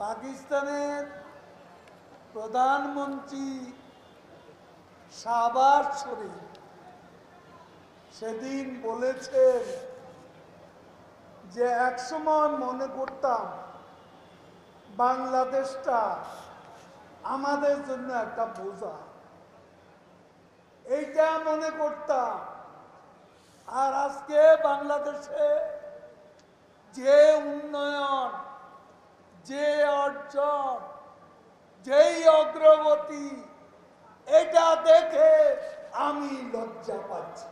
পাকিস্তানের প্রধানমন্ত্রী শাহবাজ শরীফ সেদিন বলেছেন যে একসময় মনে করতাম বাংলাদেশটা আমাদের জন্য একটা বোঝা, এইটা মনে করতাম। আর আজকে বাংলাদেশে যে উন্নয়ন, যে অর্জন, যেই অগ্রগতি, এটা দেখে আমি লজ্জা পাচ্ছি।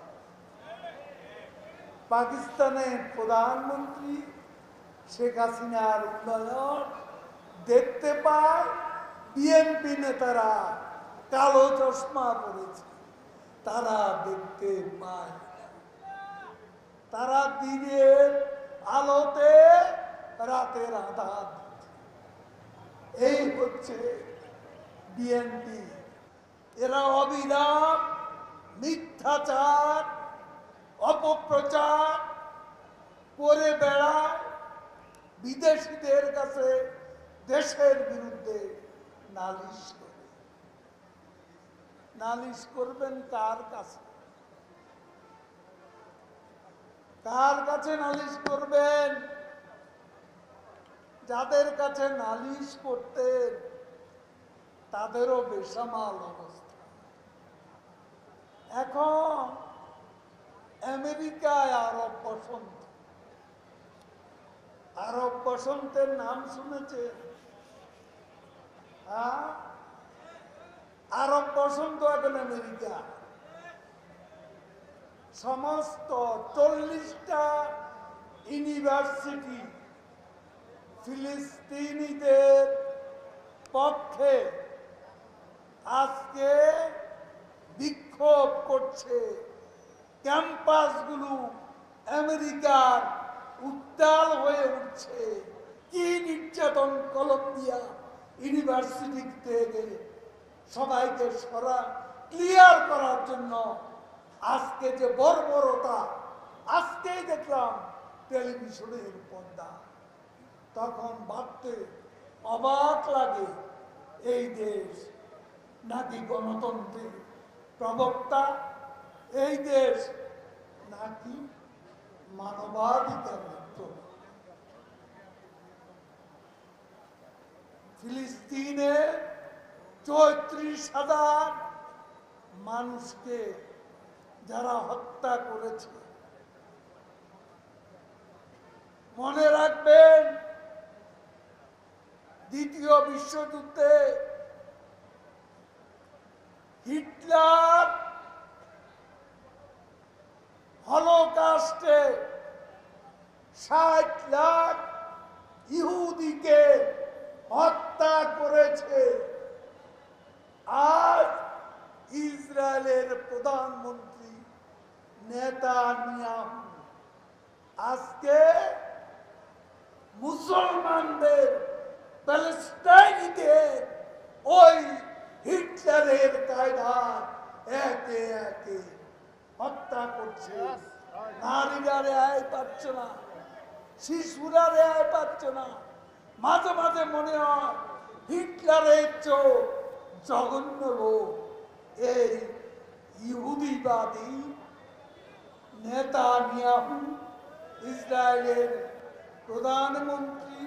পাকিস্তানের প্রধানমন্ত্রী শেখ হাসিনার উন্নয়ন দেখতে পায়, বিএনপি নেতারা কালো চশমা পরেছে, তারা দেখতে পায়। তারা দিনের আলোতে রাতের আঁধার, এই হচ্ছে বিএনপি। এরা অবিরাম মিথ্যাচার, অপপ্রচার করে বেড়ায়, বিদেশিদের কাছে দেশের বিরুদ্ধে নালিশ করে। নালিশ করবেন কার কাছে? কার কাছে নালিশ করবেন? যাদের কাছে নালিশ করতেন তাদেরও বেসামাল অবস্থা। এখন আমেরিকায় আরব বসন্ত, আরব বসন্তের নাম শুনেছে? হ্যাঁ, আরব বসন্ত এখন আমেরিকা। সমস্ত 40টা ইউনিভার্সিটি ফিলিস্তিনিদের পক্ষে আজকে বিক্ষোভ করছে। ক্যাম্পাসগুলো আমেরিকার উত্তাল হয়ে উঠছে। কি নির্যাতন! কলম্বিয়া ইউনিভার্সিটি থেকে সবাইকে ক্লিয়ার করার জন্য আজকে যে বর্বরতা, আজকেই দেখলাম টেলিভিশনের পর্দা। তখন ভাবতে অবাক লাগে, এই দেশ নাকি গণতন্ত্রের প্রবক্তা, এই দেশ নাকি মানবাধিকার মুক্ত। ফিলিস্তিনে 34,000 মানুষকে যারা হত্যা করেছে, মনে রাখবেন দ্বিতীয় বিশ্বযুদ্ধে হিটলার হলোকাস্টে 60 লাখ ইহুদিকে হত্যা করেছে। আজ ইসরায়েলের প্রধানমন্ত্রী নেতানিয়াহু আজকে মুসলমানদের প্যালেস্টাইনিতে ওই হিটলারের কায়দায় একে একে হত্যা করছে। নারীরা রেহাই পাচ্ছে না, শিশুরা রেহাই পাচ্ছে না। মাঝে মাঝে মনে হয় হিটলারের চেয়েও জঘন্য লোক এই ইহুদিবাদী নেতানিয়াহু, ইসরায়েলের প্রধানমন্ত্রী।